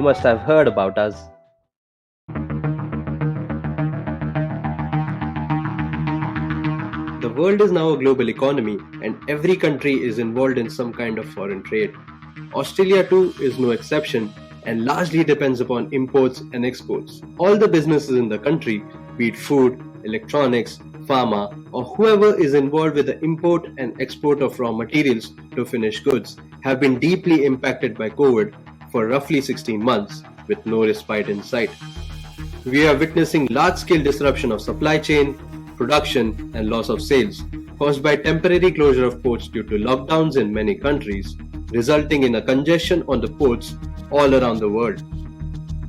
must have heard about us. The world is now a global economy and every country is involved in some kind of foreign trade. Australia too is no exception and largely depends upon imports and exports. All the businesses in the country, be it food, electronics, pharma, or whoever is involved with the import and export of raw materials to finished goods, have been deeply impacted by COVID for roughly 16 months with no respite in sight. We are witnessing large-scale disruption of supply chain, production, and loss of sales caused by temporary closure of ports due to lockdowns in many countries, resulting in a congestion on the ports all around the world.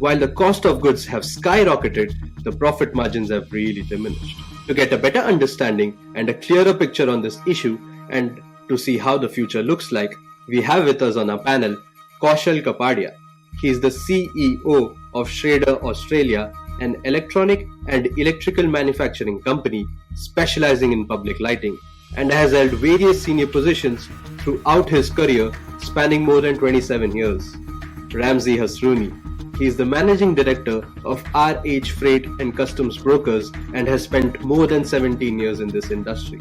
While the cost of goods have skyrocketed, the profit margins have really diminished. To get a better understanding and a clearer picture on this issue and to see how the future looks like, we have with us on our panel Kaushal Kapadia. He is the CEO of Schreder Australia, an electronic and electrical manufacturing company specializing in public lighting, and has held various senior positions throughout his career spanning more than 27 years. Ramzy Hasrouny. He is the managing director of RH Freight and Customs Brokers and has spent more than 17 years in this industry.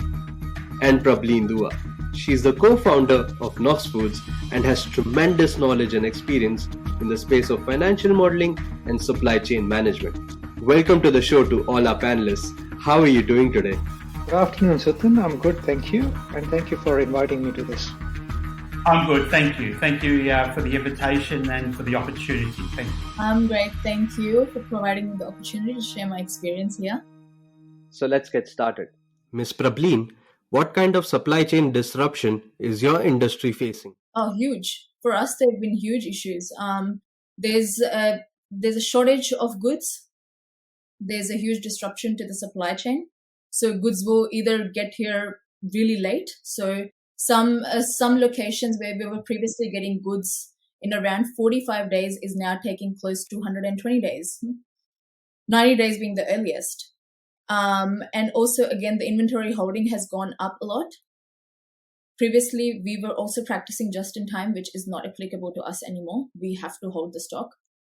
And Prabhleen Dua. She is the co-founder of Knoxx Foods and has tremendous knowledge and experience in the space of financial modeling and supply chain management. Welcome to the show to all our panelists. How are you doing today? Good afternoon, Sutan. I'm good, thank you. And thank you for inviting me to this. I'm good, thank you. Thank you for the invitation and for the opportunity. Thank you. I'm great, thank you for providing me the opportunity to share my experience here. So let's get started. Ms. Prabhleen, what kind of supply chain disruption is your industry facing? Oh, huge. For us, there have been huge issues. There's a shortage of goods. There's a huge disruption to the supply chain. So goods will either get here really late. So some locations where we were previously getting goods in around 45 days is now taking close to 120 days, 90 days being the earliest. And also, again, the inventory holding has gone up a lot. Previously, we were also practicing just in time, which is not applicable to us anymore. We have to hold the stock,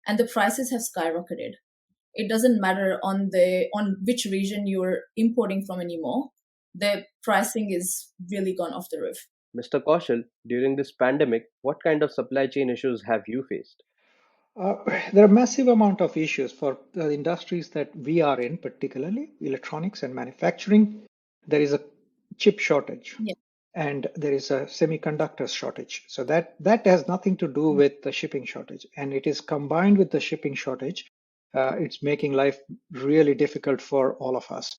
and the prices have skyrocketed. It doesn't matter on which region you're importing from anymore. The pricing is really gone off the roof. Mr. Kaushal, during this pandemic, what kind of supply chain issues have you faced? There are massive amount of issues for the industries that we are in, particularly electronics and manufacturing. There is a chip shortage, and there is a semiconductor shortage. So that has nothing to do with the shipping shortage, and it is combined with the shipping shortage. It's making life really difficult for all of us.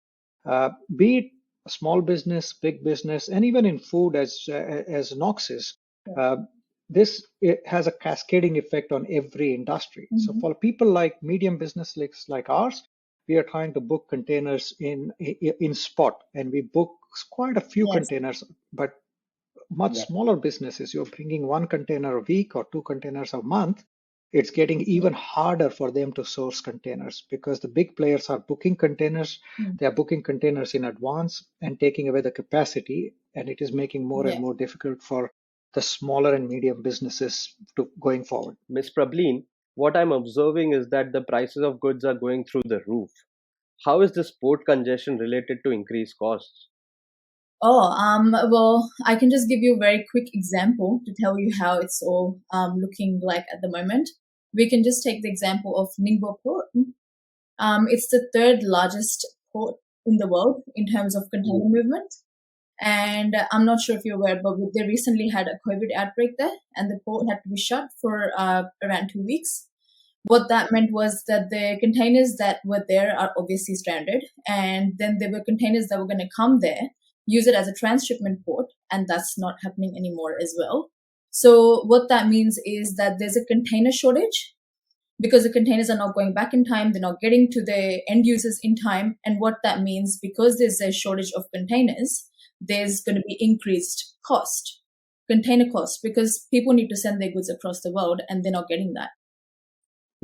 Be it small business, big business, and even in food as Knoxx is. It has a cascading effect on every industry. Mm-hmm. So for people like medium business like ours, we are trying to book containers in spot, and we book quite a few containers, but much smaller businesses, you're bringing one container a week or two containers a month. It's getting even harder for them to source containers because the big players are booking containers. They are booking containers in advance and taking away the capacity, and it is making more and more difficult for the smaller and medium businesses to going forward. Ms. Prabhleen, what I'm observing is that the prices of goods are going through the roof. How is this port congestion related to increased costs? Well, I can just give you a very quick example to tell you how it's all looking like at the moment. We can just take the example of Ningbo Port. It's the third largest port in the world in terms of container movement. And I'm not sure if you're aware, but they recently had a COVID outbreak there, and the port had to be shut for around 2 weeks. What that meant was that the containers that were there are obviously stranded, and then there were containers that were going to come there, use it as a transshipment port, and that's not happening anymore as well. So what that means is that there's a container shortage because the containers are not going back in time, they're not getting to the end users in time. And what that means, because there's a shortage of containers, there's going to be increased container cost, because people need to send their goods across the world and they're not getting that.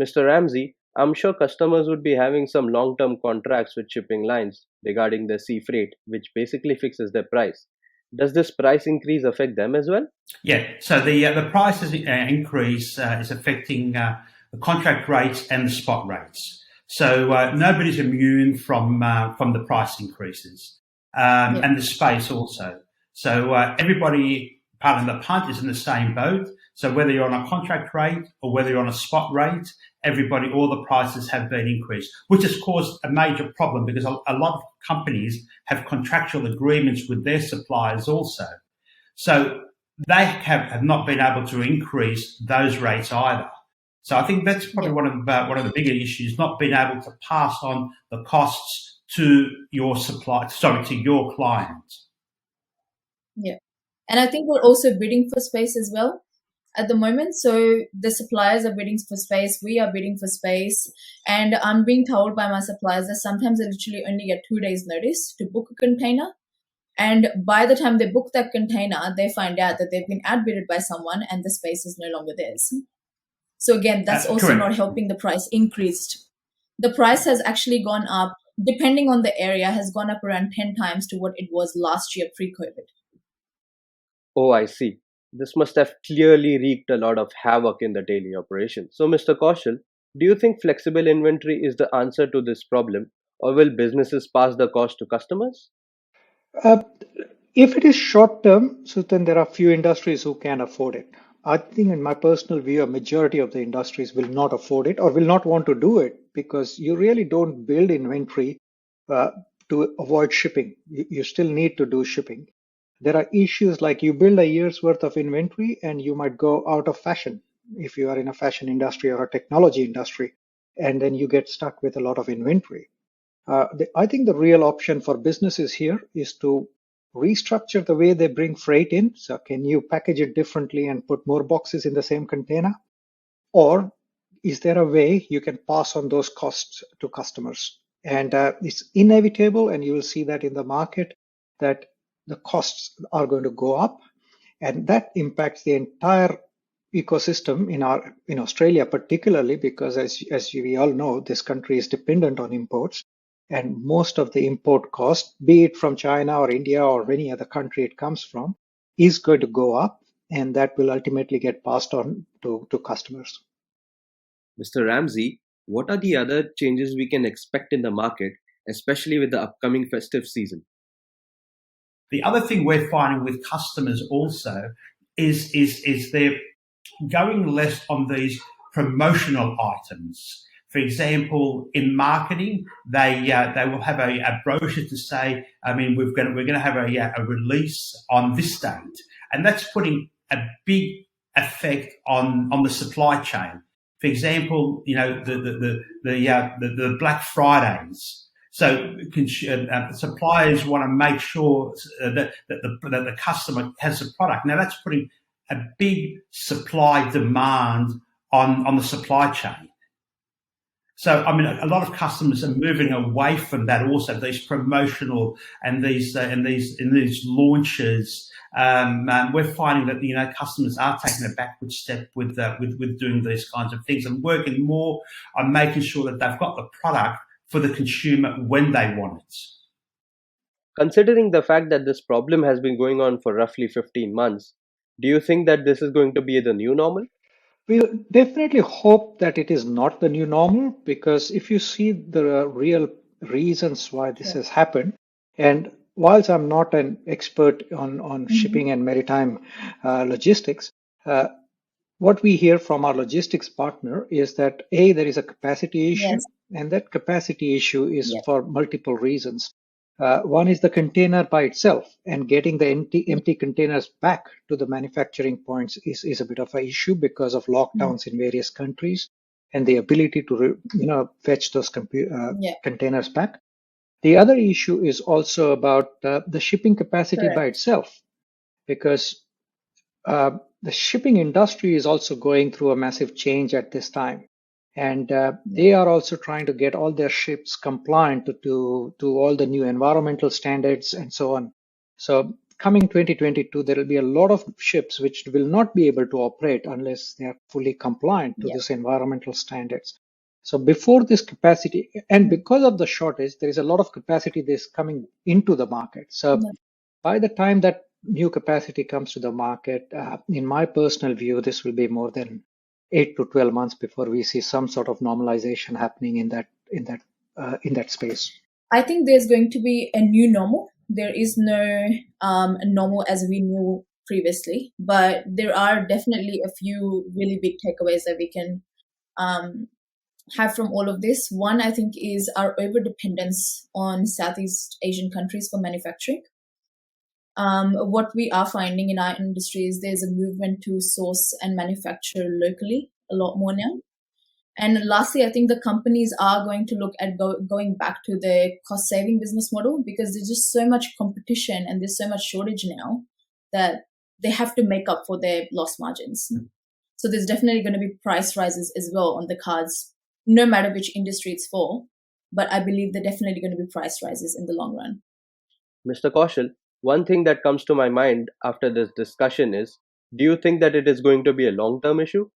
Mr. Ramzy, I'm sure customers would be having some long-term contracts with shipping lines regarding their sea freight, which basically fixes their price. Does this price increase affect them as well? Yeah, so the price increase is affecting the contract rates and the spot rates. So nobody's immune from the price increases, and the space also. So everybody, pardon the punt, is in the same boat. So whether you're on a contract rate or whether you're on a spot rate, all the prices have been increased, which has caused a major problem because a lot of companies have contractual agreements with their suppliers also. So they have not been able to increase those rates either. So I think that's probably one of the bigger issues, not being able to pass on the costs to your to your client. Yeah. And I think we're also bidding for space as well at the moment. So the suppliers are bidding for space, we are bidding for space, and I'm being told by my suppliers that sometimes they literally only get 2 days notice to book a container. And by the time they book that container, they find out that they've been outbidded by someone and the space is no longer theirs. So again, that's also correct. not helping the price increased. The price has actually gone up, depending on the area, has gone up around 10 times to what it was last year pre-COVID. Oh, I see. This must have clearly wreaked a lot of havoc in the daily operation. So, Mr. Kaushal, do you think flexible inventory is the answer to this problem, or will businesses pass the cost to customers? If it is short term, so then there are few industries who can afford it. I think, in my personal view, a majority of the industries will not afford it or will not want to do it because you really don't build inventory to avoid shipping. You still need to do shipping. There are issues like you build a year's worth of inventory and you might go out of fashion if you are in a fashion industry or a technology industry, and then you get stuck with a lot of inventory. I think the real option for businesses here is to restructure the way they bring freight in. So can you package it differently and put more boxes in the same container? Or is there a way you can pass on those costs to customers? And it's inevitable, and you will see that in the market, that the costs are going to go up, and that impacts the entire ecosystem in Australia, particularly because as we all know, this country is dependent on imports. And most of the import cost, be it from China or India or any other country it comes from, is going to go up, and that will ultimately get passed on to customers. Mr. Ramzy, what are the other changes we can expect in the market, especially with the upcoming festive season? The other thing we're finding with customers also is they're going less on these promotional items. For example, in marketing, they will have a brochure to say, we're going to have a release on this date, and that's putting a big effect on the supply chain. For example, the Black Fridays. So suppliers want to make sure that the customer has the product. Now that's putting a big supply demand on the supply chain. So, a lot of customers are moving away from that also, these promotional and these launches. We're finding that, customers are taking a backward step with doing these kinds of things and working more on making sure that they've got the product for the consumer when they want it. Considering the fact that this problem has been going on for roughly 15 months, do you think that this is going to be the new normal? We definitely hope that it is not the new normal, because if you see the real reasons why this has happened, and whilst I'm not an expert on shipping and maritime logistics, what we hear from our logistics partner is that there is a capacity issue, and that capacity issue is for multiple reasons. One is the container by itself, and getting the empty containers back to the manufacturing points is a bit of an issue because of lockdowns in various countries and the ability to fetch those containers back. The other issue is also about the shipping capacity by itself, because the shipping industry is also going through a massive change at this time. And they are also trying to get all their ships compliant to all the new environmental standards and so on. So coming 2022, there will be a lot of ships which will not be able to operate unless they are fully compliant to this environmental standards. So before this capacity, and because of the shortage, there is a lot of capacity that's coming into the market. So by the time that new capacity comes to the market, in my personal view, this will be more than 8 to 12 months before we see some sort of normalization happening in that space? I think there's going to be a new normal. There is no normal as we knew previously, but there are definitely a few really big takeaways that we can have from all of this. One, I think, is our over-dependence on Southeast Asian countries for manufacturing. What we are finding in our industry is there's a movement to source and manufacture locally a lot more now. And lastly, I think the companies are going to look at going back to the cost-saving business model, because there's just so much competition and there's so much shortage now that they have to make up for their lost margins. So there's definitely going to be price rises as well on the cards, no matter which industry it's for. But I believe they're definitely going to be price rises in the long run. Mr. Kaushal, one thing that comes to my mind after this discussion is, do you think that it is going to be a long-term issue?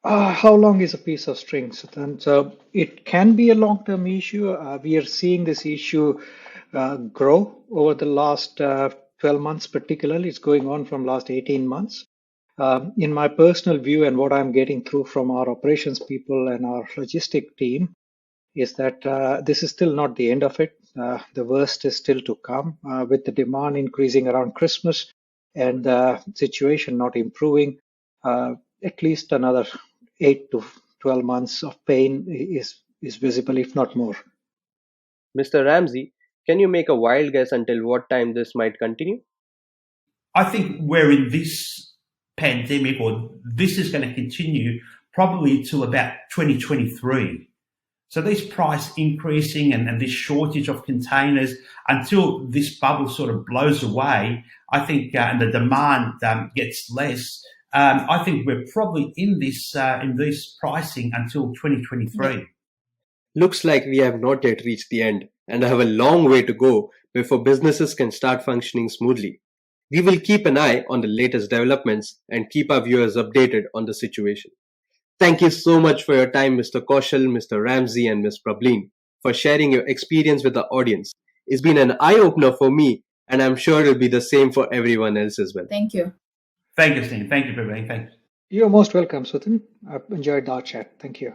How long is a piece of string, Suthan? So it can be a long-term issue. We are seeing this issue grow over the last 12 months, particularly. It's going on from last 18 months. In my personal view and what I'm getting through from our operations people and our logistic team is that this is still not the end of it. The worst is still to come with the demand increasing around Christmas and the situation not improving. At least another 8 to 12 months of pain is visible, if not more. Mr. Ramzy, can you make a wild guess until what time this might continue? I think we're in this pandemic, or this is going to continue probably till about 2023. So this price increasing and this shortage of containers, until this bubble sort of blows away, I think, and the demand gets less, I think we're probably in this pricing until 2023. Looks like we have not yet reached the end and have a long way to go before businesses can start functioning smoothly. We will keep an eye on the latest developments and keep our viewers updated on the situation. Thank you so much for your time, Mr. Kaushal, Mr. Ramzy, and Ms. Prabhleen, for sharing your experience with the audience. It's been an eye-opener for me, and I'm sure it'll be the same for everyone else as well. Thank you. Thank you, Steve. Thank you, Prabhleen. Thanks. You're most welcome, Suthan. I've enjoyed our chat. Thank you.